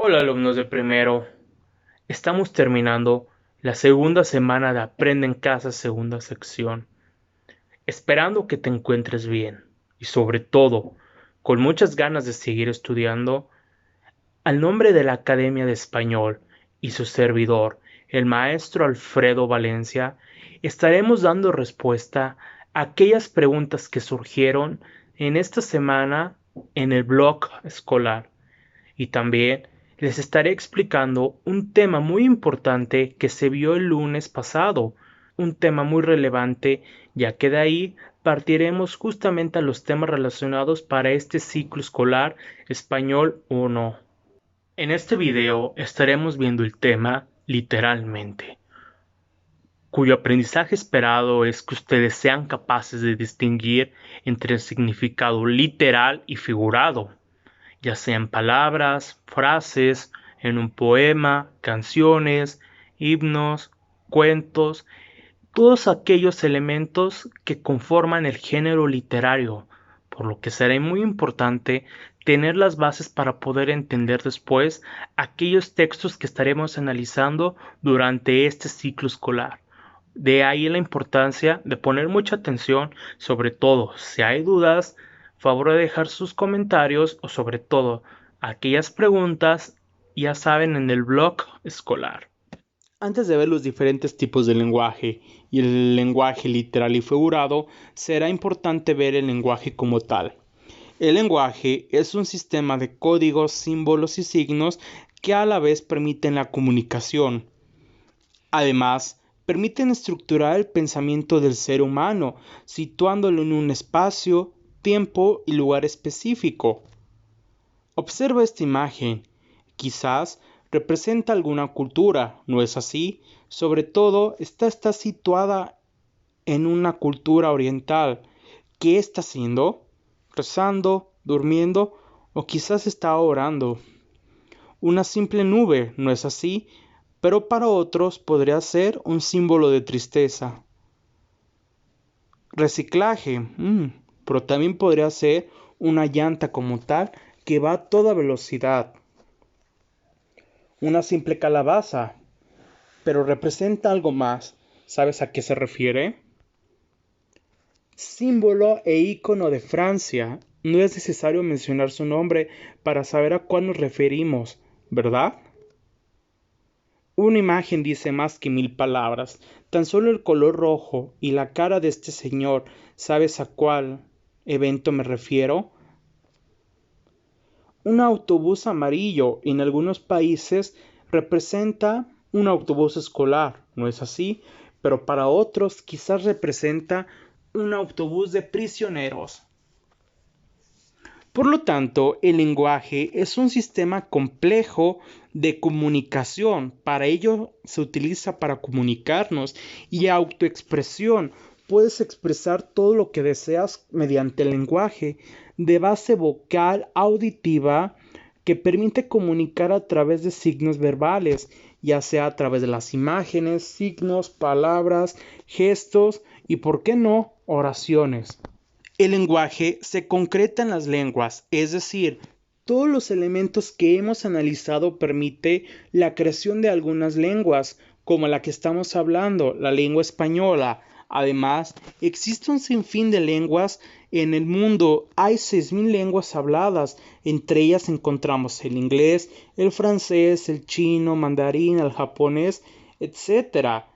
Hola alumnos de primero, estamos terminando la segunda semana de Aprende en Casa segunda sección, esperando que te encuentres bien y sobre todo con muchas ganas de seguir estudiando. Al nombre de la Academia de Español y su servidor, el maestro Alfredo Valencia, estaremos dando respuesta a aquellas preguntas que surgieron en esta semana en el blog escolar. Y también les estaré explicando un tema muy importante que se vio el lunes pasado, un tema muy relevante, ya que de ahí partiremos justamente a los temas relacionados para este ciclo escolar español 1. En este video estaremos viendo el tema literalmente, cuyo aprendizaje esperado es que ustedes sean capaces de distinguir entre el significado literal y figurado, ya sean palabras, frases, en un poema, canciones, himnos, cuentos, todos aquellos elementos que conforman el género literario, por lo que será muy importante tener las bases para poder entender después aquellos textos que estaremos analizando durante este ciclo escolar. De ahí la importancia de poner mucha atención, sobre todo si hay dudas, favor de dejar sus comentarios o sobre todo aquellas preguntas, ya saben, en el blog escolar. Antes de ver los diferentes tipos de lenguaje y el lenguaje literal y figurado, será importante ver el lenguaje como tal. El lenguaje es un sistema de códigos, símbolos y signos que a la vez permiten la comunicación. Además, permiten estructurar el pensamiento del ser humano, situándolo en un espacio, tiempo y lugar específico. Observa esta imagen. Quizás representa alguna cultura, ¿no es así? Sobre todo, está situada en una cultura oriental. ¿Qué está haciendo? ¿Rezando? ¿Durmiendo? ¿O quizás está orando? Una simple nube, ¿no es así? Pero para otros podría ser un símbolo de tristeza. Reciclaje, pero también podría ser una llanta como tal que va a toda velocidad. Una simple calabaza, pero representa algo más. ¿Sabes a qué se refiere? Símbolo e ícono de Francia. No es necesario mencionar su nombre para saber a cuál nos referimos, ¿verdad? Una imagen dice más que 1000 palabras. Tan solo el color rojo y la cara de este señor, ¿sabes a cuál evento me refiero? Un autobús amarillo en algunos países representa un autobús escolar, ¿no es así? Pero para otros quizás representa un autobús de prisioneros. Por lo tanto, el lenguaje es un sistema complejo de comunicación. Para ello se utiliza para comunicarnos y autoexpresión. Puedes expresar todo lo que deseas mediante el lenguaje de base vocal auditiva que permite comunicar a través de signos verbales, ya sea a través de las imágenes, signos, palabras, gestos y, ¿por qué no?, oraciones. El lenguaje se concreta en las lenguas, es decir, todos los elementos que hemos analizado permite la creación de algunas lenguas, como la que estamos hablando, la lengua española. Además, existe un sinfín de lenguas en el mundo. Hay 6000 lenguas habladas. Entre ellas encontramos el inglés, el francés, el chino, mandarín, el japonés, etcétera.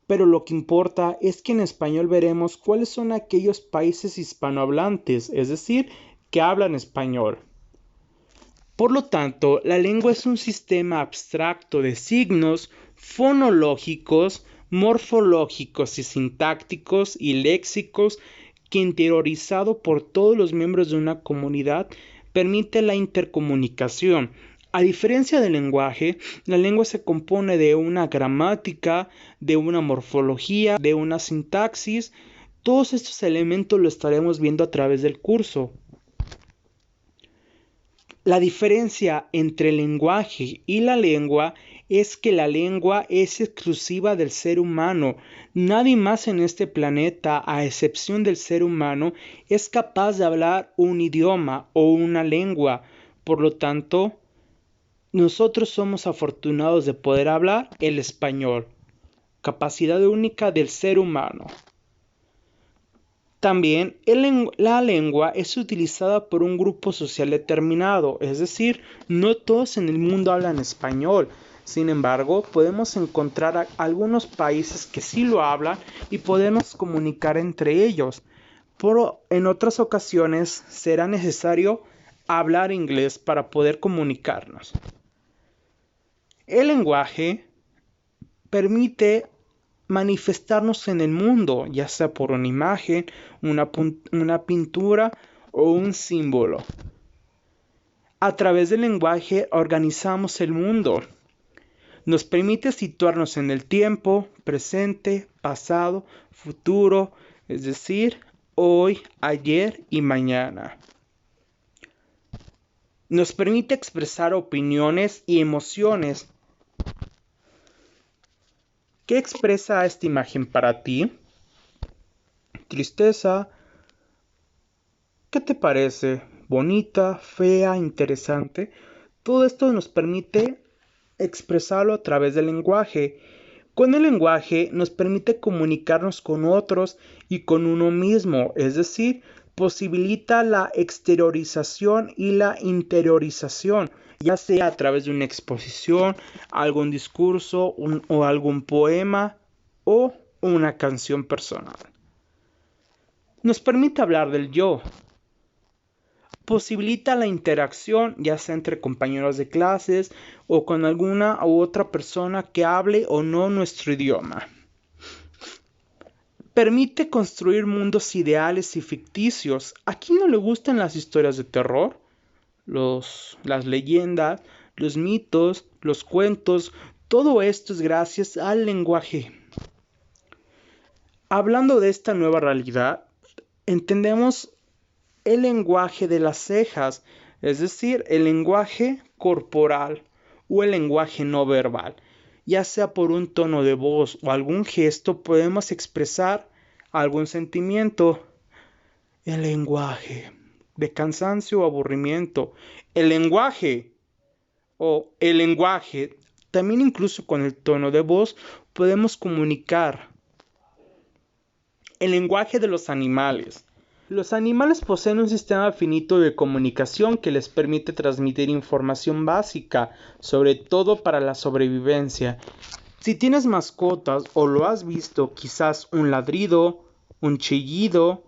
Pero lo que importa es que en español veremos cuáles son aquellos países hispanohablantes, es decir, que hablan español. Por lo tanto, la lengua es un sistema abstracto de signos fonológicos, morfológicos y sintácticos y léxicos que, interiorizado por todos los miembros de una comunidad, permite la intercomunicación. A diferencia del lenguaje, la lengua se compone de una gramática, de una morfología, de una sintaxis. Todos estos elementos lo estaremos viendo a través del curso. La diferencia entre el lenguaje y la lengua es que la lengua es exclusiva del ser humano. Nadie más en este planeta, a excepción del ser humano, es capaz de hablar un idioma o una lengua. Por lo tanto, Nosotros somos afortunados de poder hablar el español, capacidad única del ser humano. También la lengua es utilizada por un grupo social determinado, es decir, no todos en el mundo hablan español. Sin embargo, podemos encontrar algunos países que sí lo hablan y podemos comunicar entre ellos. Pero en otras ocasiones será necesario hablar inglés para poder comunicarnos. El lenguaje permite manifestarnos en el mundo, ya sea por una imagen, una pintura o un símbolo. A través del lenguaje organizamos el mundo. Nos permite situarnos en el tiempo, presente, pasado, futuro, es decir, hoy, ayer y mañana. Nos permite expresar opiniones y emociones. ¿Qué expresa esta imagen para ti? Tristeza. ¿Qué te parece? ¿Bonita, fea, interesante? Todo esto nos permite expresarlo a través del lenguaje. Con el lenguaje nos permite comunicarnos con otros y con uno mismo, es decir, posibilita la exteriorización y la interiorización, ya sea a través de una exposición, algún discurso o algún poema o una canción personal. Nos permite hablar del yo. Posibilita la interacción, ya sea entre compañeros de clases o con alguna u otra persona que hable o no nuestro idioma. Permite construir mundos ideales y ficticios. ¿A quién no le gustan las historias de terror? Las leyendas, los mitos, los cuentos, todo esto es gracias al lenguaje. Hablando de esta nueva realidad, entendemos el lenguaje de las cejas, es decir, el lenguaje corporal o el lenguaje no verbal. Ya sea por un tono de voz o algún gesto, podemos expresar algún sentimiento. El lenguaje de cansancio o aburrimiento. El lenguaje también incluso con el tono de voz podemos comunicar. El lenguaje de los animales. Los animales poseen un sistema finito de comunicación que les permite transmitir información básica, sobre todo para la sobrevivencia. Si tienes mascotas o lo has visto, quizás un ladrido, un chillido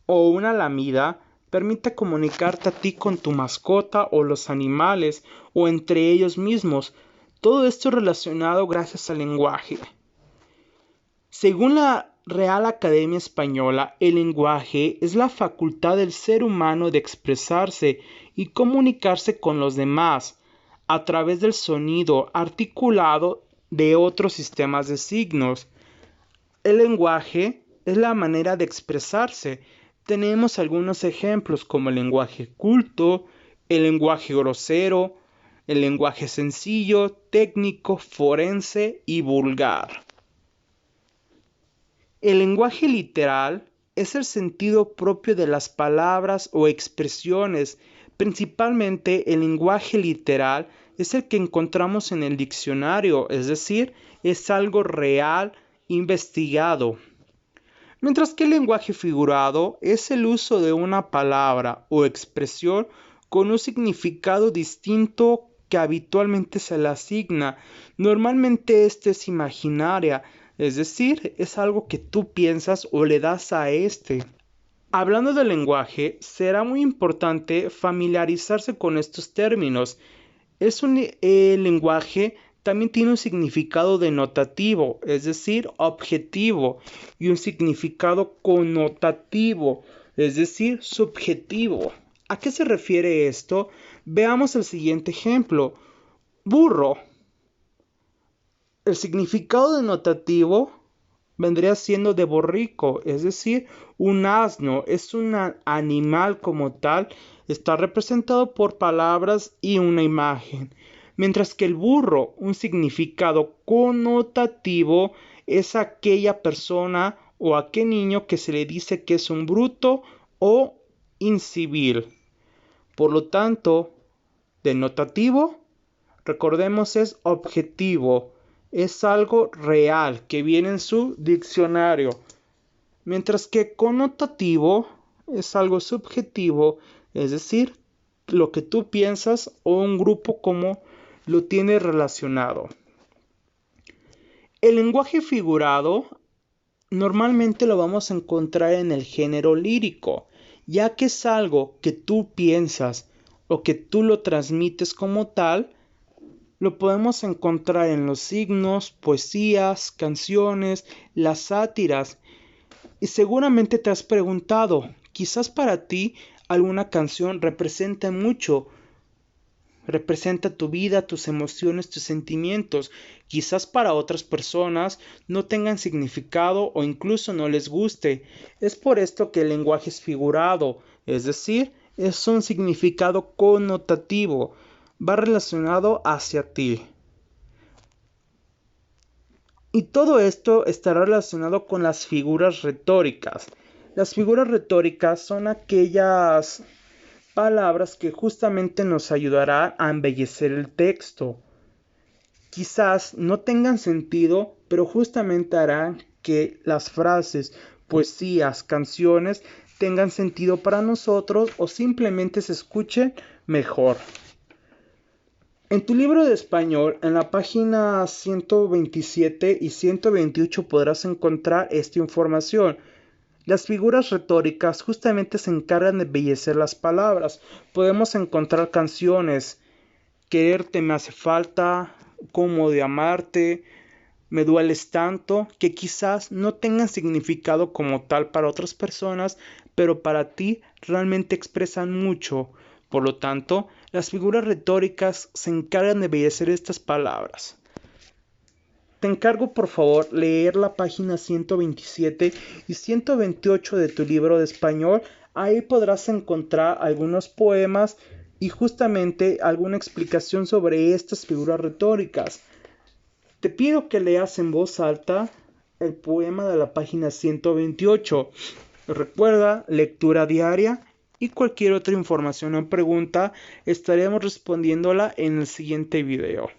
o una lamida, permite comunicarte a ti con tu mascota o los animales o entre ellos mismos. Todo esto relacionado gracias al lenguaje. Según la Real Academia Española, el lenguaje es la facultad del ser humano de expresarse y comunicarse con los demás a través del sonido articulado de otros sistemas de signos. El lenguaje es la manera de expresarse. Tenemos algunos ejemplos como el lenguaje culto, el lenguaje grosero, el lenguaje sencillo, técnico, forense y vulgar. El lenguaje literal es el sentido propio de las palabras o expresiones. Principalmente el lenguaje literal es el que encontramos en el diccionario, es decir, es algo real, investigado. Mientras que el lenguaje figurado es el uso de una palabra o expresión con un significado distinto que habitualmente se le asigna. Normalmente este es imaginaria, es decir, es algo que tú piensas o le das a este. Hablando del lenguaje, será muy importante familiarizarse con estos términos. El lenguaje también tiene un significado denotativo, es decir, objetivo, y un significado connotativo, es decir, subjetivo. ¿A qué se refiere esto? Veamos el siguiente ejemplo. Burro. El significado denotativo vendría siendo de borrico, es decir, un asno, es un animal como tal, está representado por palabras y una imagen. Mientras que el burro, un significado connotativo, es aquella persona o aquel niño que se le dice que es un bruto o incivil. Por lo tanto, denotativo, recordemos, es objetivo, es algo real que viene en su diccionario. Mientras que connotativo es algo subjetivo, es decir, lo que tú piensas o un grupo como lo tiene relacionado. El lenguaje figurado normalmente lo vamos a encontrar en el género lírico, ya que es algo que tú piensas o que tú lo transmites como tal. Lo podemos encontrar en los signos, poesías, canciones, las sátiras. Y seguramente te has preguntado, quizás para ti alguna canción representa mucho, representa tu vida, tus emociones, tus sentimientos. Quizás para otras personas no tengan significado o incluso no les guste. Es por esto que el lenguaje es figurado, es decir, es un significado connotativo, va relacionado hacia ti. Y todo esto estará relacionado con las figuras retóricas. Las figuras retóricas son aquellas palabras que justamente nos ayudarán a embellecer el texto. Quizás no tengan sentido, pero justamente harán que las frases, poesías, canciones tengan sentido para nosotros o simplemente se escuchen mejor. En tu libro de español, en la página 127 y 128 podrás encontrar esta información. Las figuras retóricas justamente se encargan de embellecer las palabras. Podemos encontrar canciones, quererte me hace falta, cómo de amarte, me dueles tanto, que quizás no tengan significado como tal para otras personas, pero para ti realmente expresan mucho. Por lo tanto, las figuras retóricas se encargan de embellecer estas palabras. Te encargo por favor leer la página 127 y 128 de tu libro de español. Ahí podrás encontrar algunos poemas y justamente alguna explicación sobre estas figuras retóricas. Te pido que leas en voz alta el poema de la página 128. Recuerda, lectura diaria y cualquier otra información o pregunta estaremos respondiéndola en el siguiente video.